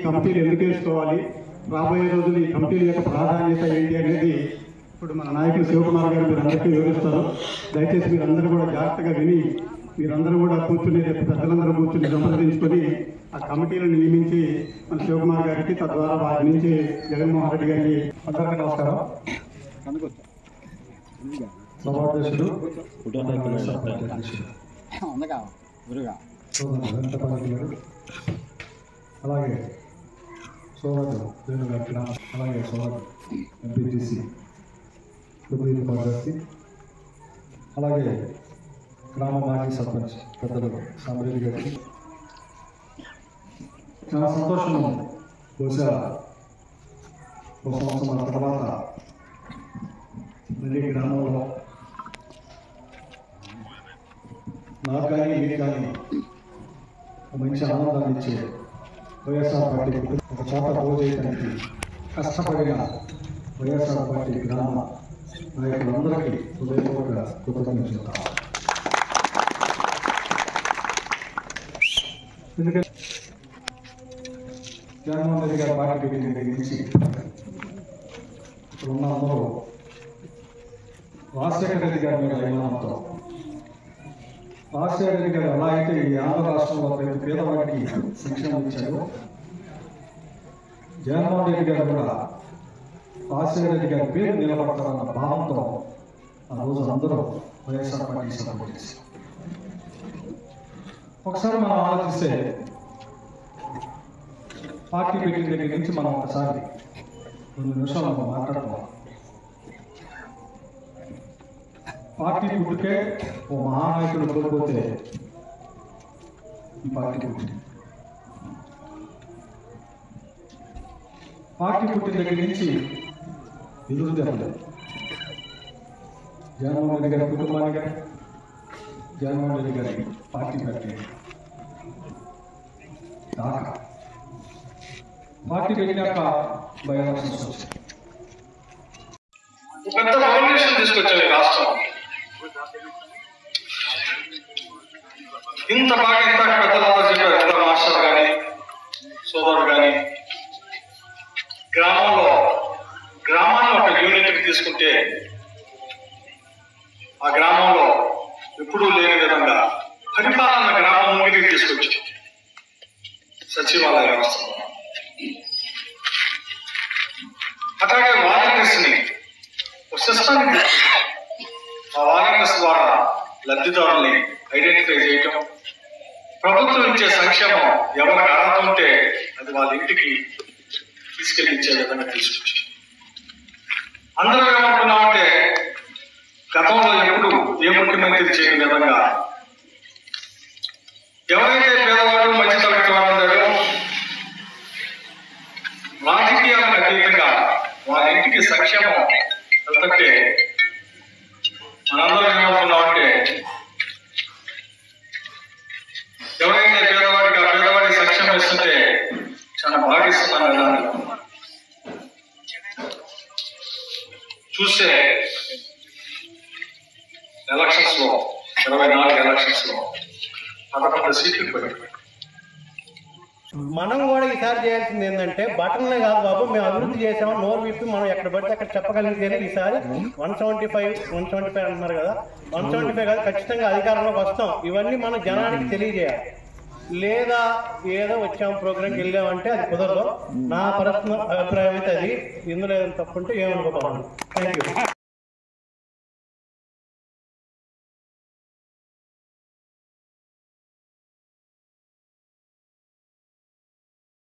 కమిటీలు ఎందుకు వేసుకోవాలి, రాబోయే రోజులు ఈ కమిటీల యొక్క ప్రాధాన్యత ఏంటి అనేది ఇప్పుడు మన నాయకులు శివకుమార్ గారు మీరు అందరికీ వివరిస్తారు. దయచేసి మీరందరూ కూడా జాగ్రత్తగా విని మీరందరూ కూడా కూర్చుని పెద్దలందరూ కూర్చుని సంప్రదించుకొని ఆ కమిటీలను నియమించి మన శివకుమార్ గారికి, తద్వారా వారి నుంచి జగన్మోహన్ రెడ్డి గారికి అందరికీ నమస్కారం. సభాధ్యక్షుడు అలాగే సోదరుడు అలాగే సోదరుడు ఎంపీటీసీ కార్యదర్శి, అలాగే గ్రామ మాజీ సర్పంచ్ పెద్దలు సామరెడ్డి గారికి చాలా సంతోషం. బహుశా ఒక సంవత్సరం తర్వాత మళ్ళీ గ్రామంలో నాకు కానీ మీకు కానీ మంచి ఆనందాన్ని ఇచ్చే వైఎస్ఆర్ పార్టీ ఒక చోట పోజేయడానికి కష్టపడిన వైఎస్ఆర్ పార్టీ గ్రామ నాయకులందరికీ హృదయపూర్వక కృతజ్ఞతలు చెప్తాను. ఎందుకంటే జగన్మోహన్ రెడ్డి గారు పార్టీ పెట్టిన దగ్గర నుంచి ఇప్పుడు ఉన్న అందరూ రాజశేఖర రెడ్డి గారి మీద అభిమానంతో, రాజశేఖర రెడ్డి గారు ఎలా అయితే ఈ ఆంధ్ర రాష్ట్రంలో ప్రతి పేదవాడికి సంక్షేమం ఇచ్చారో, జగన్మోహన్ రెడ్డి గారు కూడా రాజశేఖర రెడ్డి గారి పేరు నిలబడతారన్న భావంతో ఆ రోజు అందరూ వైఎస్ఆర్ పార్టీ సపోర్ట్ చేశారు. ఒకసారి మనం ఆలోచిస్తే పార్టీ పెట్టిన దగ్గర నుంచి మనం ఒకసారి 2 నిమిషాలు మనం మాట్లాడుకోవాలి. పార్టీ పుట్టుకే ఓ మహానాయకుడు కోల్పోతే ఈ పార్టీ పుట్టింది. పార్టీ పుట్టిన దగ్గర నుంచి ఎదురు దెబ్బలేదు. జగన్మోహన్ రెడ్డి గారి కుటుంబానికి, జగన్మోహన్ రెడ్డి గారి పార్టీ పెట్టే దాకా పార్టీ పెట్టినాక బై ఎలక్షన్స్ వచ్చాయి. పెద్ద ఫౌండేషన్ తీసుకొచ్చారు ఈ రాష్ట్రం. ఇంత బాగా ఇంత పెద్దలందరూ చెప్పారు, ఎంత మాస్టర్ కానీ సోదరుడు కానీ, గ్రామాన్ని ఒక యూనిట్కి తీసుకుంటే ఆ గ్రామంలో ఎప్పుడూ లేని విధంగా పరిపాలన గ్రామం ముంగిటికి తీసుకొచ్చి సచివాలయ వ్యవస్థ, అట్లాగే వాలంటీర్స్ని ఒక సిస్టాన్ని ఆ వాలంటీర్స్ ద్వారా లబ్ధిదారుల్ని ఐడెంటిఫై చేయటం, ప్రభుత్వం ఇచ్చే సంక్షేమం ఎవరికి అర్హత ఉంటే అది వాళ్ళ ఇంటికి తీసుకెళ్ళి ఇచ్చే విధంగా తీసుకొచ్చి, అందరూ ఏమనుకున్నామంటే గతంలో ఎప్పుడు ఏ ముఖ్యమంత్రి చేయని విధంగా ఎవరైతే పేదవాడు మధ్యతరగతి వాడు ఉన్నాడో రాజకీయాలకు అతీతంగా వాళ్ళ ఇంటికి సంక్షేమం వెళ్తుంటే మనందరం ఏమనుకున్నామంటే ఎవరైతే పేదవాడికి ఆ పేదవాడికి సంక్షేమం ఇస్తుంటే చాలా బాగా ఇస్తున్నాం కదా చూస్తే ఎలక్షన్స్ లో 24 ఎలక్షన్స్ లో 11 సీట్లు పోయి. మనం కూడా ఈసారి చేయాల్సింది ఏంటంటే బటన్లే కాదు బాబు, మేము అభివృద్ధి చేసాము నోరు విప్పి మనం ఎక్కడ పడితే అక్కడ చెప్పగలిగితేనే ఈసారి 175 అంటున్నారు కదా, 175 కాదు, ఖచ్చితంగా అధికారంలోకి వస్తాం. ఇవన్నీ మనం జనానికి తెలియజేయాలి. లేదా ఏదో వచ్చాము ప్రోగ్రాంకి వెళ్ళామంటే అది కుదరదు. నా పర్సనల్ అభిప్రాయం అయితే అది. ఇందులో ఏదైనా తప్పుంటే ఏమనుకోవాలి. Thank you.